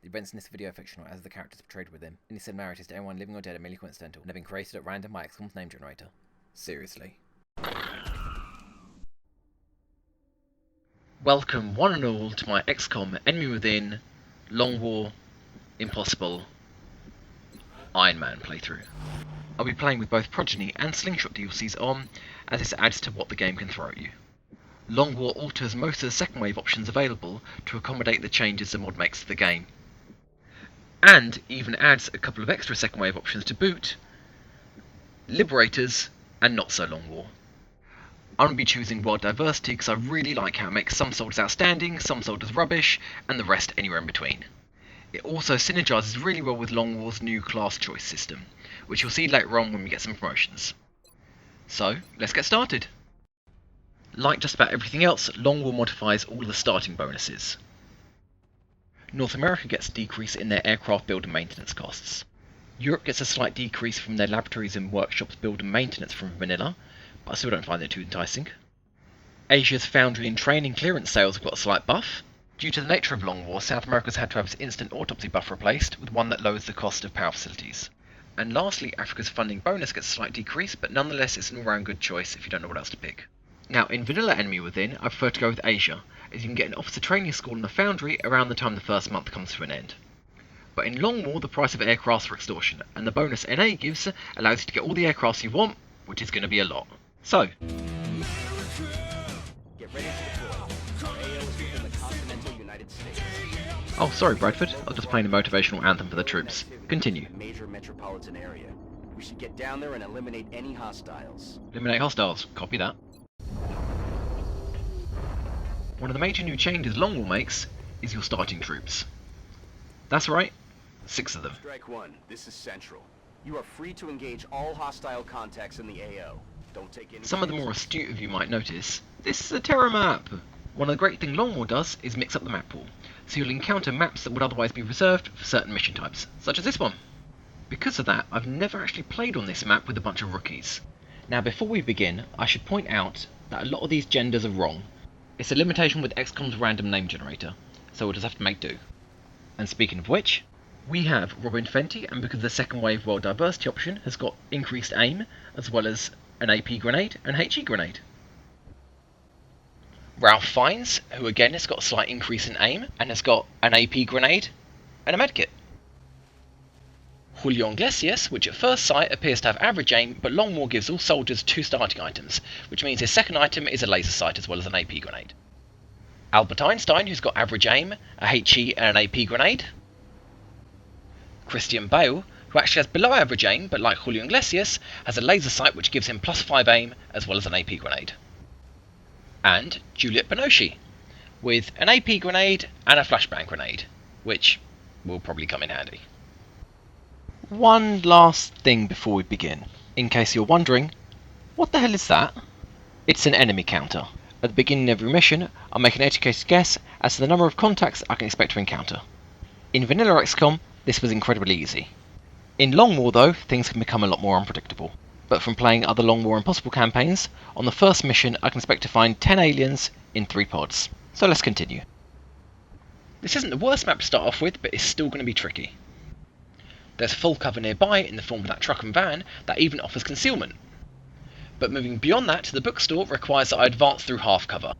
The events in this video are fictional as the characters portrayed within. Any similarities to anyone living or dead are merely coincidental and have been created at random by XCOM's name generator. Seriously. Welcome one and all to my XCOM Enemy Within, Long War, Impossible, Ironman playthrough. I'll be playing with both Progeny and Slingshot DLCs on, as this adds to what the game can throw at you. Long War alters most of the second wave options available to accommodate the changes the mod makes to the game, and even adds a couple of extra second wave options to boot, Liberators and Not So Long War. I'm going to be choosing World Diversity because I really like how it makes some soldiers outstanding, some soldiers rubbish, and the rest anywhere in between. It also synergises really well with Long War's new class choice system, which you'll see later on when we get some promotions. So, let's get started. Like just about everything else, Long War modifies all of the starting bonuses. North America gets a decrease in their aircraft build and maintenance costs. Europe gets a slight decrease from their laboratories and workshops build and maintenance from vanilla, but I still don't find it too enticing. Asia's foundry and training clearance sales have got a slight buff. Due to the nature of Long War, South America's had to have its instant autopsy buff replaced with one that lowers the cost of power facilities. And lastly, Africa's funding bonus gets a slight decrease, but nonetheless it's an all-round good choice if you don't know what else to pick. Now, in vanilla Enemy Within, I prefer to go with Asia, as you can get an officer training school in the foundry around the time the first month comes to an end. But in Long War, the price of aircrafts are extortion, and the bonus NA gives allows you to get all the aircrafts you want, which is going to be a lot. So, Get ready to deploy. Our AO is within the continental United States. oh sorry Bradford, I was just playing the motivational anthem for the troops. Continue. Major metropolitan area. We should get down there and eliminate any hostiles. Eliminate hostiles, copy that. One of the major new changes Long War makes is your starting troops. That's right, 6 of them. Strike 1, this is Central. You are free to engage all hostile contacts in the AO. Don't take any... Some of the more astute of you might notice, this is a terror map! One of the great things Long War does is mix up the map pool, so you'll encounter maps that would otherwise be reserved for certain mission types, such as this one. Because of that, I've never actually played on this map with a bunch of rookies. Now before we begin, I should point out that a lot of these genders are wrong. It's a limitation with XCOM's random name generator, so we'll just have to make do. And speaking of which, we have Robin Fenty, and because the second wave world diversity option has got increased aim, as well as an AP grenade and HE grenade. Ralph Fiennes, who again has got a slight increase in aim, and has got an AP grenade and a medkit. Julio Iglesias, which at first sight appears to have average aim, but Long War gives all soldiers 2 starting items, which means his second item is a laser sight as well as an AP grenade. Albert Einstein, who's got average aim, a HE and an AP grenade. Christian Bale, who actually has below average aim, but like Julio Iglesias, has a laser sight which gives him +5 aim as well as an AP grenade. And Juliet Binoche, with an AP grenade and a flashbang grenade, which will probably come in handy. One last thing before we begin. In case you're wondering, what the hell is that? It's an enemy counter. At the beginning of every mission, I'll make an educated guess as to the number of contacts I can expect to encounter. In vanilla XCOM, this was incredibly easy. In Long War though, things can become a lot more unpredictable. But from playing other Long War Impossible campaigns, on the first mission I can expect to find 10 aliens in 3 pods. So let's continue. This isn't the worst map to start off with, but it's still going to be tricky. There's full cover nearby in the form of that truck and van that even offers concealment. But moving beyond that to the bookstore requires that I advance through half cover.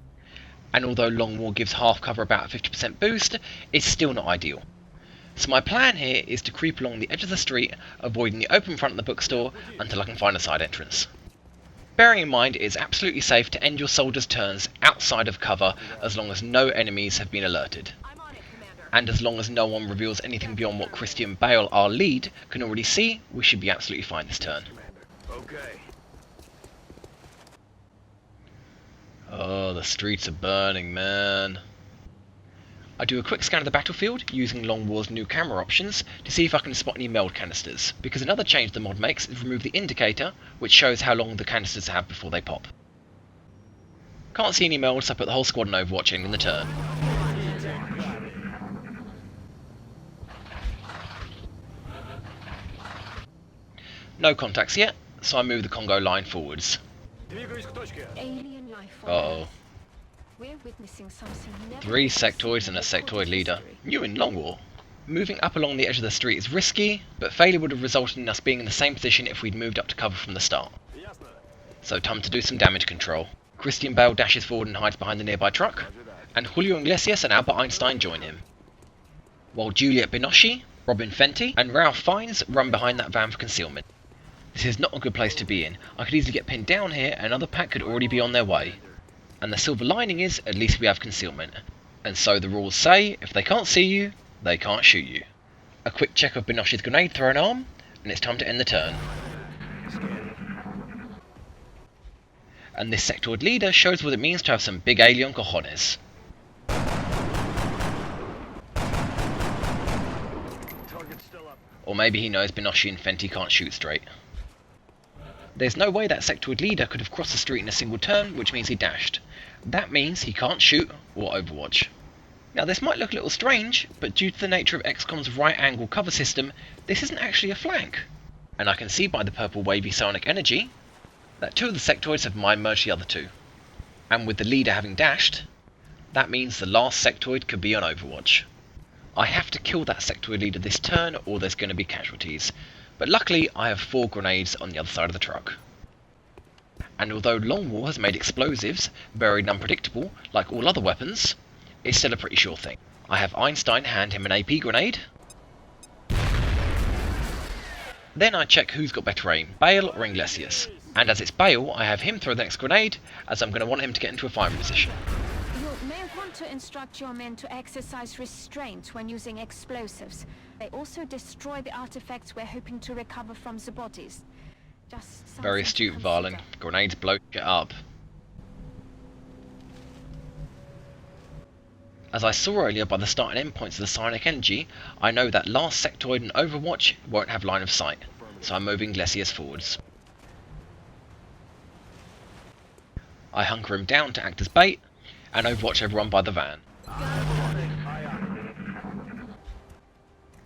And although Long War gives half cover about a 50% boost, it's still not ideal. So my plan here is to creep along the edge of the street, avoiding the open front of the bookstore until I can find a side entrance. Bearing in mind it is absolutely safe to end your soldiers' turns outside of cover as long as no enemies have been alerted. And as long as no one reveals anything beyond what Christian Bale, our lead, can already see, we should be absolutely fine this turn. Okay. Oh, the streets are burning, man. I do a quick scan of the battlefield using Long War's new camera options to see if I can spot any meld canisters, because another change the mod makes is remove the indicator, which shows how long the canisters have before they pop. Can't see any meld, so I put the whole squad on Overwatch in the turn. No contacts yet, so I move the Congo line forwards. Alien life form. Uh-oh. We're witnessing something never 3 before sectoids seen and a in sectoid recorded leader. history. You in Long War? Moving up along the edge of the street is risky, but failure would have resulted in us being in the same position if we'd moved up to cover from the start. So time to do some damage control. Christian Bale dashes forward and hides behind the nearby truck, and Julio Iglesias and Albert Einstein join him. While Juliet Binoche, Robin Fenty, and Ralph Fiennes run behind that van for concealment. This is not a good place to be in. I could easily get pinned down here, and another pack could already be on their way. And the silver lining is, at least we have concealment. And so the rules say, if they can't see you, they can't shoot you. A quick check of Binoche's grenade thrown arm, and it's time to end the turn. And this sectoid leader shows what it means to have some big alien cojones. Or maybe he knows Binoche and Fenty can't shoot straight. There's no way that sectoid leader could have crossed the street in a single turn, which means he dashed. That means he can't shoot or overwatch. Now this might look a little strange, but due to the nature of XCOM's right angle cover system, this isn't actually a flank. And I can see by the purple wavy sonic energy, that two of the sectoids have mind merged the other two. And with the leader having dashed, that means the last sectoid could be on overwatch. I have to kill that sectoid leader this turn or there's going to be casualties, but luckily I have 4 grenades on the other side of the truck. And although Long War has made explosives very unpredictable like all other weapons, it's still a pretty sure thing. I have Einstein hand him an AP grenade. Then I check who's got better aim, Bale or Iglesias. And as it's Bale, I have him throw the next grenade, as I'm going to want him to get into a firing position. You may want to instruct your men to exercise restraint when using explosives. They also destroy the artifacts we're hoping to recover from the bodies. Just very astute, Varlin. Grenades blow it up. As I saw earlier by the start and end points of the psionic energy, I know that last sectoid and Overwatch won't have line of sight, so I'm moving Iglesias forwards. I hunker him down to act as bait, and overwatch everyone by the van.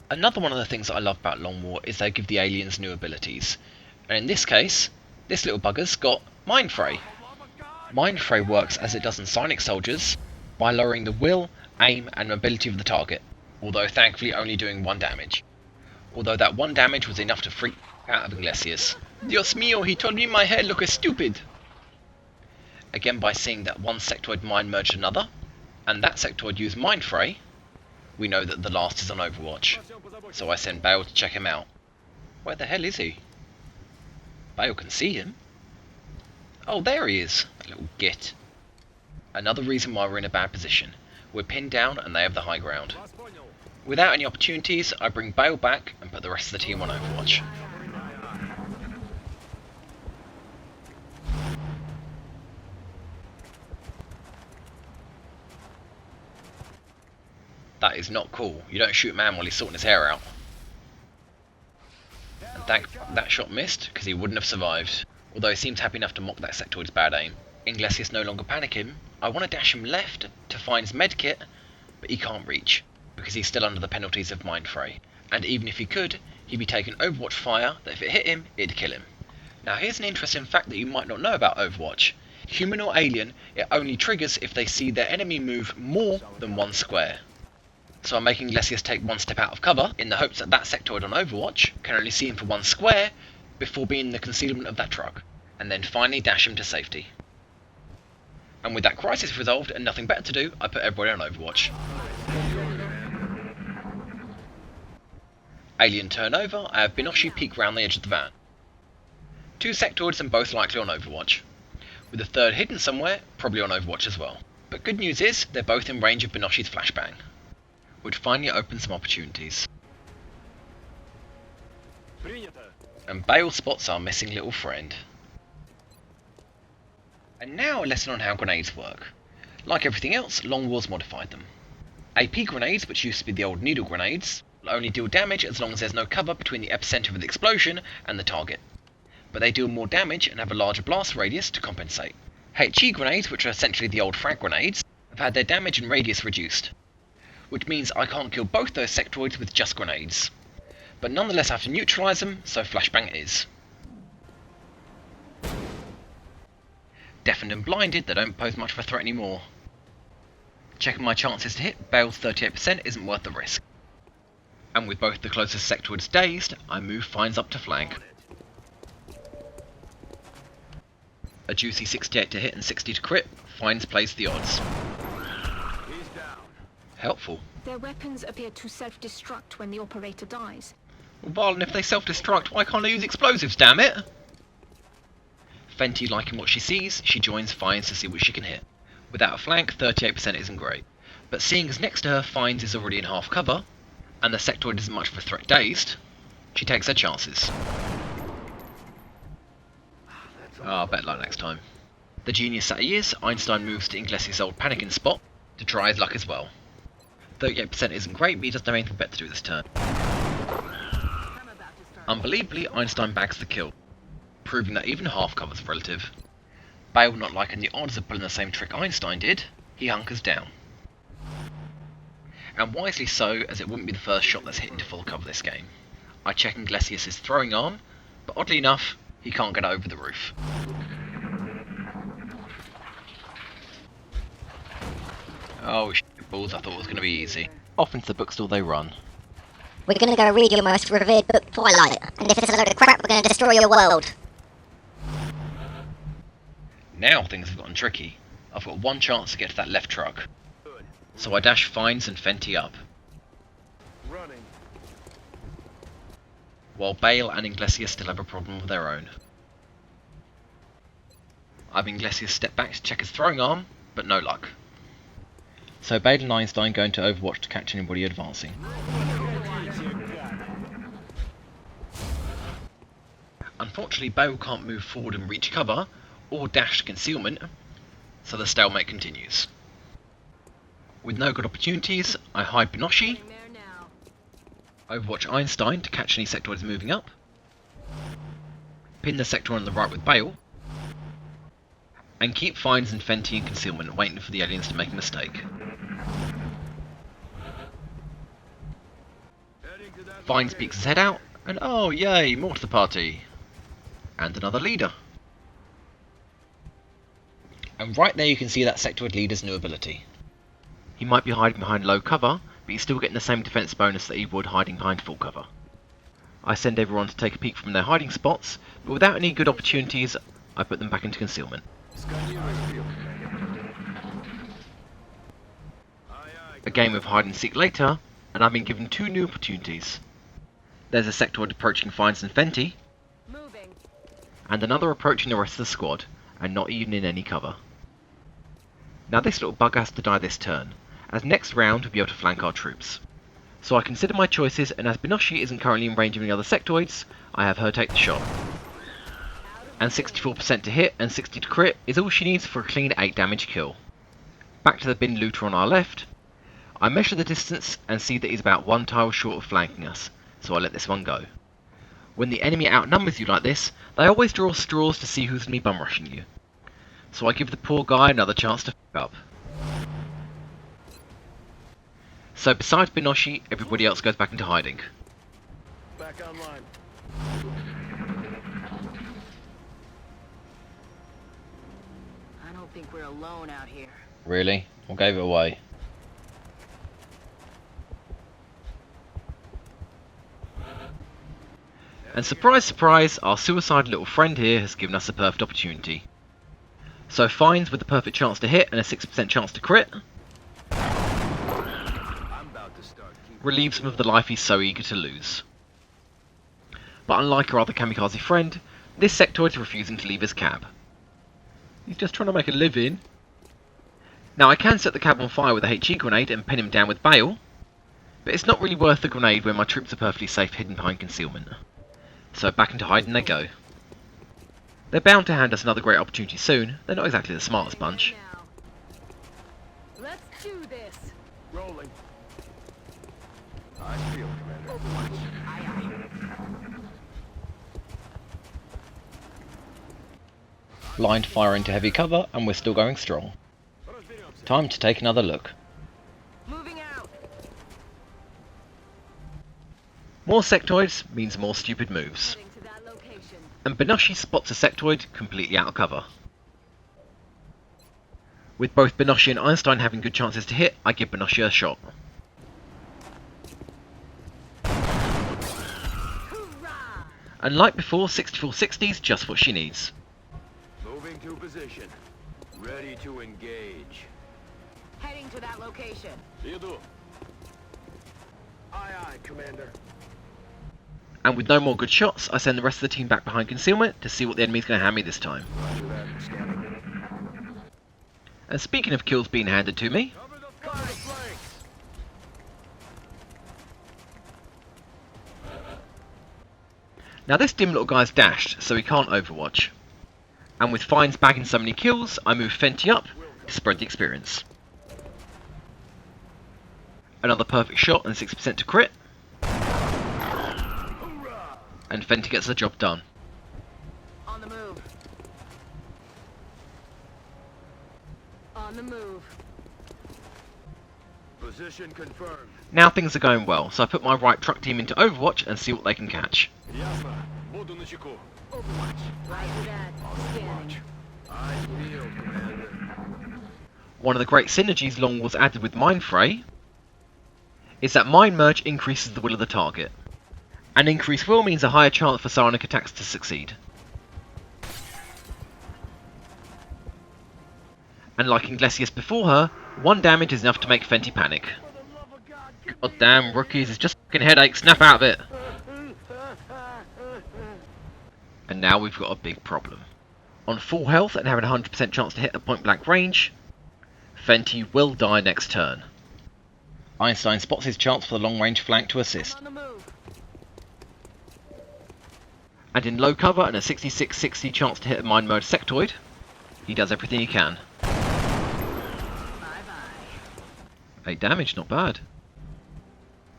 Another one of the things that I love about Long War is they give the aliens new abilities, and in this case, this little bugger's got Mind Fray. Mind Fray works as it does in Psionic Soldiers, by lowering the will, aim and mobility of the target, although thankfully only doing 1 damage. Although that 1 damage was enough to freak out of Iglesias. Dios mío, he told me my hair looked stupid! Again, by seeing that one sectoid mind merged another, and that sectoid used Mind Fray, we know that the last is on Overwatch. So I send Bale to check him out. Where the hell is he? Bale can see him. Oh, there he is, a little git. Another reason why we're in a bad position. We're pinned down and they have the high ground. Without any opportunities, I bring Bale back and put the rest of the team on Overwatch. That is not cool. You don't shoot a man while he's sorting his hair out. And thank that shot missed, because he wouldn't have survived. Although he seems happy enough to mock that sectoid's bad aim. Iglesias no longer panic him. I want to dash him left to find his medkit, but he can't reach, because he's still under the penalties of Mind Fray. And even if he could, he'd be taking Overwatch fire that if it hit him, it'd kill him. Now here's an interesting fact that you might not know about Overwatch. Human or alien, it only triggers if they see their enemy move more than 1 square. So I'm making Iglesias take 1 step out of cover, in the hopes that that sectoid on Overwatch can only see him for 1 square, before being in the concealment of that truck, and then finally dash him to safety. And with that crisis resolved and nothing better to do, I put everybody on Overwatch. Alien turnover, I have Binoche peek round the edge of the van. 2 sectoids and both likely on Overwatch. With a 3rd hidden somewhere, probably on Overwatch as well. But good news is, they're both in range of Binoche's flashbang, which finally opens some opportunities. And Bale spots our missing little friend. And now a lesson on how grenades work. Like everything else, Long War's modified them. AP grenades, which used to be the old needle grenades, will only deal damage as long as there's no cover between the epicenter of the explosion and the target. But they deal more damage and have a larger blast radius to compensate. HE grenades, which are essentially the old frag grenades, have had their damage and radius reduced, which means I can't kill both those sectoids with just grenades. But nonetheless I have to neutralise them, so flashbang it is. Deafened and blinded, they don't pose much of a threat anymore. Checking my chances to hit, Bale's 38% isn't worth the risk. And with both the closest sectoids dazed, I move Fines up to flank. A juicy 68 to hit and 60 to crit, Fines plays the odds. He's down. Helpful. Their weapons appear to self-destruct when the operator dies. Well, and if they self-destruct, why can't I use explosives, damn it? Fenty liking what she sees, she joins Fines to see what she can hit. Without a flank, 38% isn't great. But seeing as next to her Fines is already in half cover, and the sectoid isn't much of a threat dazed, she takes her chances. Better luck next time. The genius that he is, Einstein moves to Inglesias' old panicking spot to try his luck as well. 38% isn't great, but he doesn't have anything better to do this turn. Unbelievably, Einstein bags the kill, proving that even half cover's relative. Bale, not liking the odds of pulling the same trick Einstein did, he hunkers down. And wisely so, as it wouldn't be the first shot that's hit into full cover this game. I check Inglesias' throwing arm, but oddly enough, he can't get over the roof. Oh shit balls, I thought it was going to be easy. Off into the bookstore they run. We're gonna go read your most revered book, Twilight, and if it's a load of crap, we're gonna destroy your world. Now things have gotten tricky. I've got one chance to get to that left truck. So I dash Fines and Fenty up, Running. while Bale and Inglesias still have a problem of their own. I've Inglesias step back to check his throwing arm, but no luck. So Bale and Einstein go into Overwatch to catch anybody advancing. Unfortunately, Bale can't move forward and reach cover, or dash to concealment, so the stalemate continues. With no good opportunities, I hide Binoshi, Overwatch Einstein to catch any sectoids moving up, pin the sector on the right with Bale, and keep Fines and Fenty in concealment, waiting for the aliens to make a mistake. Fines peeks his head out, and oh yay, more to the party! And another leader. And right there you can see that sectoid leader's new ability. He might be hiding behind low cover, but he's still getting the same defense bonus that he would hiding behind full cover. I send everyone to take a peek from their hiding spots, but without any good opportunities, I put them back into concealment. A game of hide and seek later, and I've been given two new opportunities. There's a sectoid approaching Fines and Fenty, and another approaching the rest of the squad, and not even in any cover. Now this little bug has to die this turn, as next round we'll be able to flank our troops. So I consider my choices, and as Binoshi isn't currently in range of any other sectoids, I have her take the shot. And 64% to hit and 60 to crit is all she needs for a clean 8 damage kill. Back to the bin looter on our left. I measure the distance and see that he's about one tile short of flanking us, so I let this one go. When the enemy outnumbers you like this, they always draw straws to see who's going to be bum rushing you. So I give the poor guy another chance to f*** up. So besides Binoshi, everybody else goes back into hiding. Back online. I don't think we're alone out here. Really? I gave it away. And surprise, surprise, our suicide little friend here has given us a perfect opportunity. So Fines with the perfect chance to hit and a 6% chance to crit, relieves him of the life he's so eager to lose. But unlike our other kamikaze friend, this sectoid is refusing to leave his cab. He's just trying to make a living. Now I can set the cab on fire with a HE grenade and pin him down with Bale, but it's not really worth the grenade when my troops are perfectly safe hidden behind concealment. So back into hiding they go. They're bound to hand us another great opportunity soon. They're not exactly the smartest bunch. Let's do this. Rolling. I feel, Commander. Blind fire into heavy cover and we're still going strong. Time to take another look. Moving out. More sectoids means more stupid moves. Heading to that location. And Binoshi spots a sectoid completely out of cover. With both Binoshi and Einstein having good chances to hit, I give Binoshi a shot. And like before, 6460's just what she needs. Moving to position. Ready to engage. Heading to that location. Iду. Aye, aye, Commander. And with no more good shots, I send the rest of the team back behind concealment to see what the enemy's going to hand me this time. Roger that. Scanning. And speaking of kills being handed to me, Cover the flanks. now this dim little guy's dashed, so he can't overwatch. And with Fines bagging so many kills, I move Fenty up to spread the experience. Another perfect shot and 60% to crit. And Fenty gets the job done. On the move. On the move. Position confirmed. Now things are going well, so I put my right truck team into Overwatch and see what they can catch. Ясно. Буду начеку. Overwatch. Roger that. Scanning. I yield, Commander. One of the great synergies Long was added with Mind Fray is that Mind Merge increases the will of the target. An increased will means a higher chance for psionic attacks to succeed. And like Inglesias before her, 1 damage is enough to make Fenty panic. God damn, rookies, it's just fucking headache, snap out of it! And now we've got a big problem. On full health and having a 100% chance to hit at point blank range, Fenty will die next turn. Einstein spots his chance for the long range flank to assist. On the move. And in low cover and a 66-60 chance to hit a Mind Merge sectoid, he does everything he can. Bye-bye. 8 damage, not bad.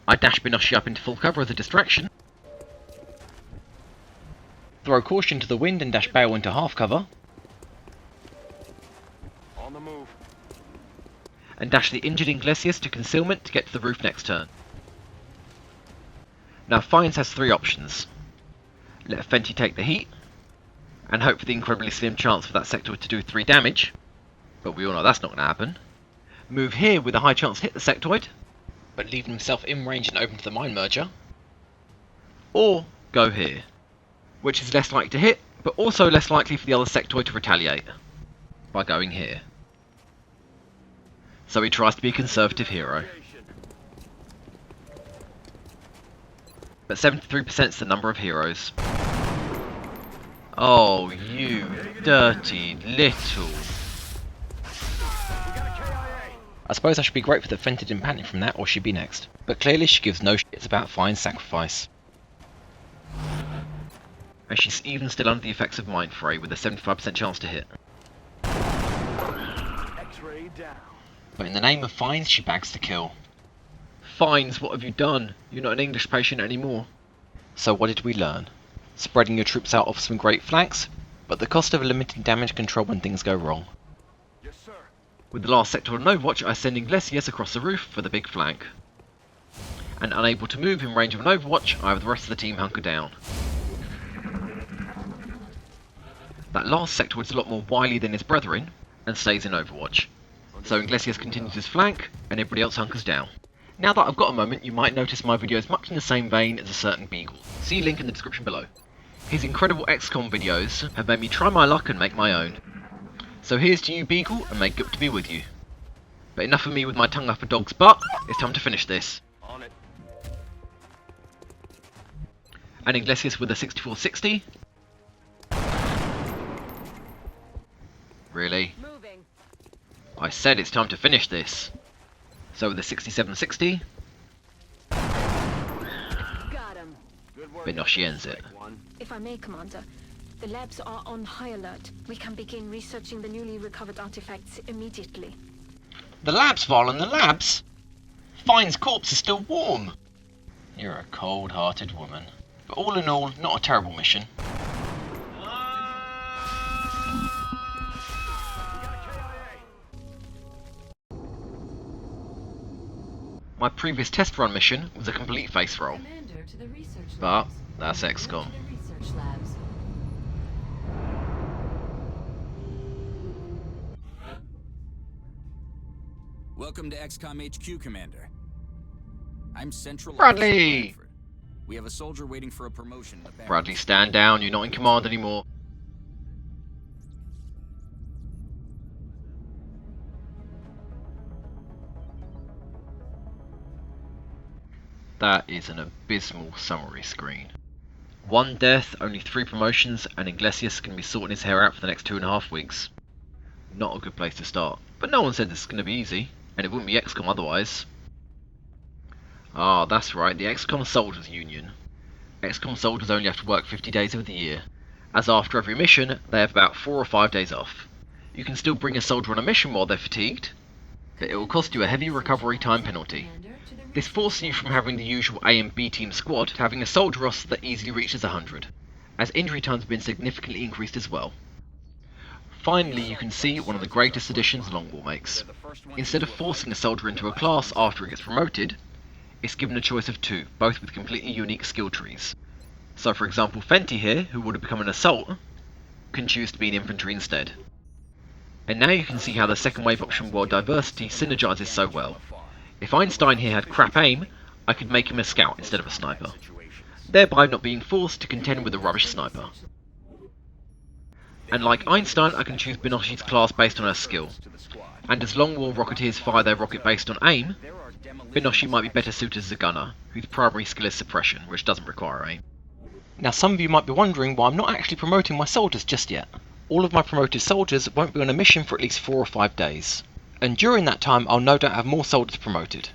I dash Binoshi up into full cover as a distraction. Throw Caution to the wind and dash Bale into half cover. On the move. And dash the injured Inglesias to concealment to get to the roof next turn. Now Fines has 3 options. Let Fenty take the heat, and hope for the incredibly slim chance for that sectoid to do 3 damage, but we all know that's not going to happen. Move here with a high chance to hit the sectoid, but leaving himself in range and open to the Mind Merger. Or go here, which is less likely to hit, but also less likely for the other sectoid to retaliate, by going here. So he tries to be a conservative hero. But 73% is the number of heroes. Oh, you dirty little... I suppose I should be grateful that Fenty didn't panic from that, or she'd be next. But clearly she gives no shits about Fine's sacrifice. And she's even still under the effects of Mind Fray with a 75% chance to hit. X-ray down. But in the name of Fines, she bags the kill. Fines, what have you done? You're not an English patient anymore. So what did we learn? Spreading your troops out offers some great flanks, but the cost of limited damage control when things go wrong. Yes, sir. With the last sector on Overwatch, I send Inglesias across the roof for the big flank. And unable to move in range of an Overwatch, I have the rest of the team hunker down. That last sector was a lot more wily than his brethren, and stays in Overwatch. So Inglesias continues his flank, and everybody else hunkers down. Now that I've got a moment, you might notice my videos much in the same vein as a certain Beagles. See link in the description below. His incredible XCOM videos have made me try my luck and make my own. So here's to you, Beagle, and may good to be with you. But enough of me with my tongue up a dog's butt, it's time to finish this. On it. And Inglesias with a 64-60. Really? Moving. I said it's time to finish this. So with a 67-60, Got him. Good work. Binoshi ends it. One. If I may, Commander, the labs are on high alert. We can begin researching the newly recovered artifacts immediately. The labs, Varlin, the labs? Fine's corpse is still warm. You're a cold-hearted woman. But all in all, not a terrible mission. My previous test run mission was a complete face roll. Commander to the research But labs. that's Commander XCOM. to the research labs. Welcome to XCOM HQ, Commander. I'm Central Bradley! Officer Bradford. We have a soldier waiting for a promotion in the barracks. Bradley, stand down. You're not in command anymore. That is an abysmal summary screen. 1 death, only 3 promotions, and Iglesias can be sorting his hair out for the next 2.5 weeks. Not a good place to start. But no one said this is going to be easy, and it wouldn't be XCOM otherwise. Ah, that's right, the XCOM Soldiers Union. XCOM soldiers only have to work 50 days of the year, as after every mission, they have about 4 or 5 days off. You can still bring a soldier on a mission while they're fatigued, but it will cost you a heavy recovery time penalty. This forces you from having the usual A and B team squad to having a soldier roster that easily reaches 100, as injury times have been significantly increased as well. Finally, you can see one of the greatest additions Long War makes. Instead of forcing a soldier into a class after it gets promoted, it's given a choice of 2, both with completely unique skill trees. So for example, Fenty here, who would have become an assault, can choose to be an infantry instead. And now you can see how the second wave option world diversity synergizes so well. If Einstein here had crap aim, I could make him a scout instead of a sniper, thereby not being forced to contend with a rubbish sniper. And like Einstein, I can choose Benoshi's class based on her skill, and as Long War Rocketeers fire their rocket based on aim, Benoshi might be better suited as a gunner, whose primary skill is suppression, which doesn't require aim. Now some of you might be wondering why I'm not actually promoting my soldiers just yet. All of my promoted soldiers won't be on a mission for at least 4 or 5 days. And during that time I'll no doubt have more soldiers promoted.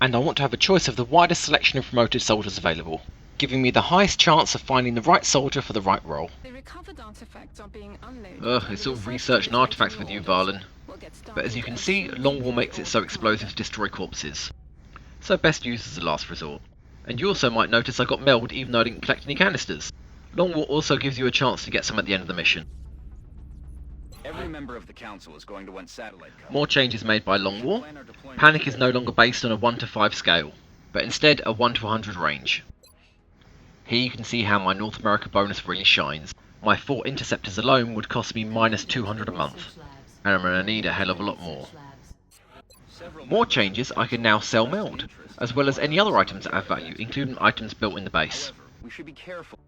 And I want to have a choice of the widest selection of promoted soldiers available, giving me the highest chance of finding the right soldier for the right role. The recovered artifacts are being unloaded. Ugh, it's all research and artifacts with you, Varlin. But as you can see, Long War makes it so explosive to destroy corpses. So best used as a last resort. And you also might notice I got meld even though I didn't collect any canisters. Long War also gives you a chance to get some at the end of the mission. Every member of the council is going to want satellite cover. More changes made by Long War. Panic is no longer based on a 1 to 5 scale, but instead a 1 to 100 range. Here you can see how my North America bonus really shines. My 4 interceptors alone would cost me minus 200 a month, and I'm going to need a hell of a lot more. More changes, I can now sell meld, as well as any other items that have value, including items built in the base. However, we should be careful.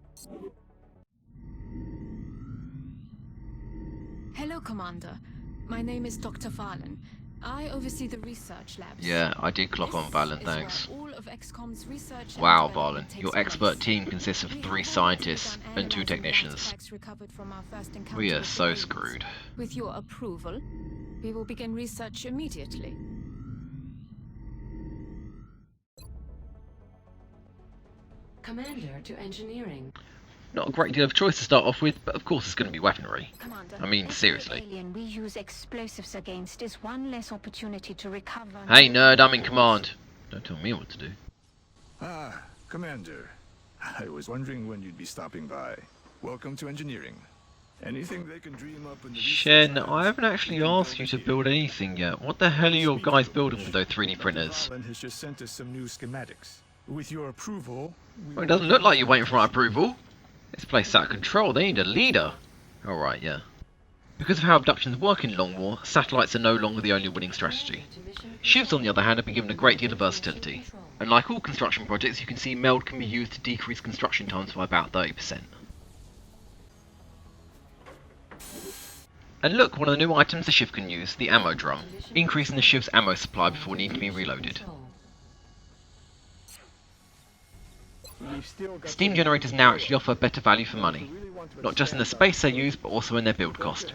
Hello, Commander. My name is Dr. Valen. I oversee the research labs. Yeah, I did clock on Valen, This is thanks. where all of XCOM's research and Wow, development Valen, takes your expert place. team consists of We 3 have scientists already begun and 2 analyzing the technicians. artifacts recovered from our first encounter We are with the so Beagles. screwed. With your approval, we will begin research immediately. Commander to engineering. Not a great deal of choice to start off with, but of course it's going to be weaponry. Commander, I mean, every seriously. alien we use explosives against is one less opportunity to recover. Hey nerd, I'm in command. Don't tell me what to do. Ah, Commander. I was wondering when you'd be stopping by. Welcome to engineering. Anything they can dream up in the Shen, I haven't actually asked you to build anything yet. What the hell are your guys building with those 3D printers? Alan has just sent us some new schematics. With your approval, Well, it doesn't look like you're waiting for my approval. This place is out of control, they need a leader. Alright, yeah. Because of how abductions work in Long War, satellites are no longer the only winning strategy. Ships, on the other hand, have been given a great deal of versatility. And like all construction projects, you can see meld can be used to decrease construction times by about 30%. And look, one of the new items the ship can use, the ammo drum, increasing the ship's ammo supply before needing to be reloaded. Steam generators now actually offer better value for money, not just in the space they use, but also in their build cost.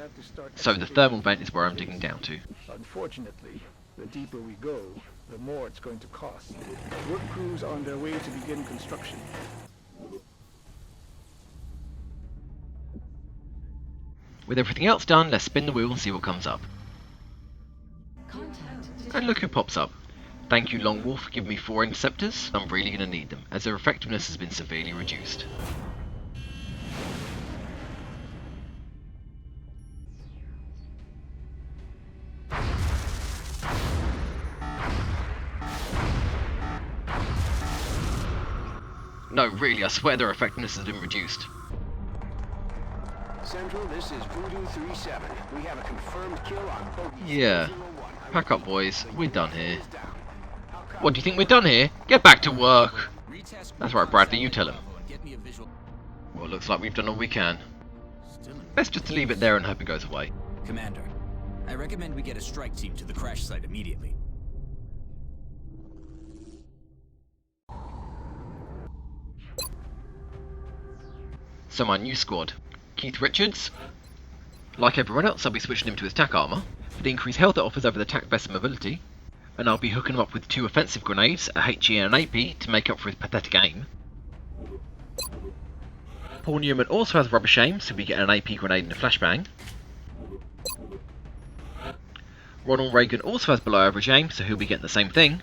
So the thermal vent is where I'm digging down to. Unfortunately, the deeper we go, the more it's going to cost. Work crews are on their way to begin construction. With everything else done, let's spin the wheel and see what comes up. And look who pops up. Thank you Long War for giving me 4 interceptors. I'm really going to need them, as their effectiveness has been severely reduced. No, really, I swear their effectiveness has been reduced. Central, this is Voodoo 37. We have a confirmed kill on Bogey Yeah. 001. Pack up, boys. We're done here. What, do you think we're done here? Get back to work! task That's right, Bradley, you tell him. Bravo and get me a visual. Well, it looks like we've done all we can. Best just to leave it there and hope it goes away. Commander, I recommend we get a strike team to the crash site immediately. So my new squad. Keith Richards. Like everyone else, I'll be switching him to his tack armour, for the increased health it offers over the tack vest and mobility, and I'll be hooking him up with 2 offensive grenades, a HE and an AP, to make up for his pathetic aim. Paul Newman also has rubbish aim, so we get an AP grenade and a flashbang. Ronald Reagan also has below average aim, so he'll be getting the same thing.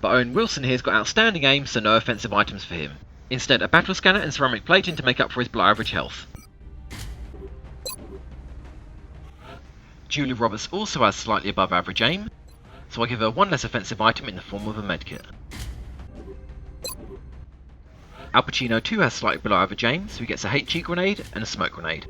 But Owen Wilson here's got outstanding aim, so no offensive items for him. Instead, a battle scanner and ceramic plating to make up for his below average health. Julie Roberts also has slightly above average aim, so I give her 1 less offensive item in the form of a medkit. Al Pacino too has slightly below average aim, so he gets a HE grenade and a smoke grenade.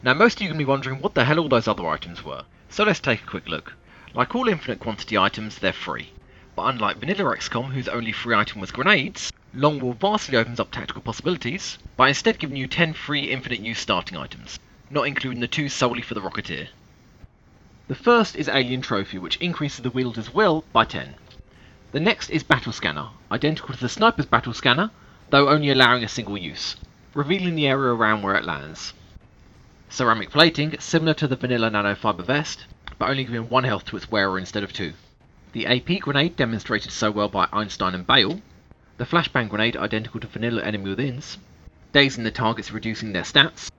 Now most of you are going to be wondering what the hell all those other items were, so let's take a quick look. Like all infinite quantity items, they're free. But unlike vanilla XCOM, whose only free item was grenades, Long War vastly opens up tactical possibilities, by instead giving you 10 free infinite use starting items, not including the 2 solely for the Rocketeer. The first is Alien Trophy, which increases the wielder's will by 10. The next is Battle Scanner, identical to the Sniper's Battle Scanner, though only allowing a single use, revealing the area around where it lands. Ceramic Plating, similar to the vanilla nanofiber vest, but only giving 1 health to its wearer instead of 2. The AP grenade, demonstrated so well by Einstein and Bale. The flashbang grenade, identical to vanilla enemy withins, dazing the targets, reducing their stats.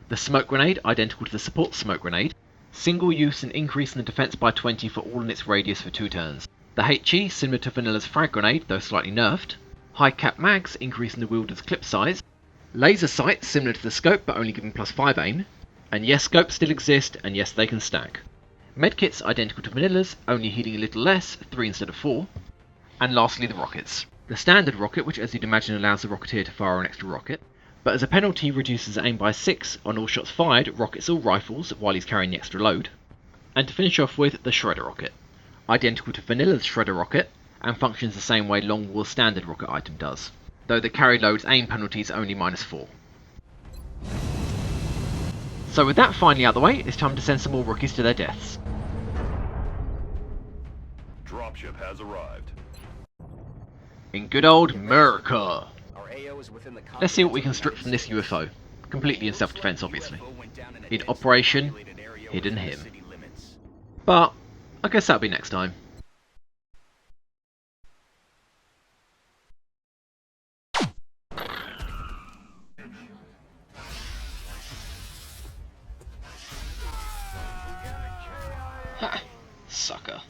The smoke grenade, identical to the support smoke grenade, single use and increasing the defense by 20 for all in its radius for 2 turns. The HE, similar to vanilla's frag grenade, though slightly nerfed. High cap mags, increasing the wielder's clip size. Laser sight, similar to the scope but only giving +5 aim. And yes, scopes still exist, and yes, they can stack. Medkits, identical to vanilla's, only healing a little less, 3 instead of 4. And lastly, the rockets. The standard rocket, which as you'd imagine allows the Rocketeer to fire an extra rocket, but as a penalty reduces aim by 6 on all shots fired, rockets or rifles, while he's carrying the extra load. And to finish off with, the Shredder rocket. Identical to vanilla's Shredder rocket, and functions the same way Long War's standard rocket item does, though the carry load's aim penalty is only -4. So with that finally out the way, it's time to send some more rookies to their deaths. Dropship has arrived. In good old America! Our AO is within the Let's see what we can strip from this UFO. Completely in self-defense, obviously. In Operation Hidden Him. But I guess that'll be next time. Ha! Sucker.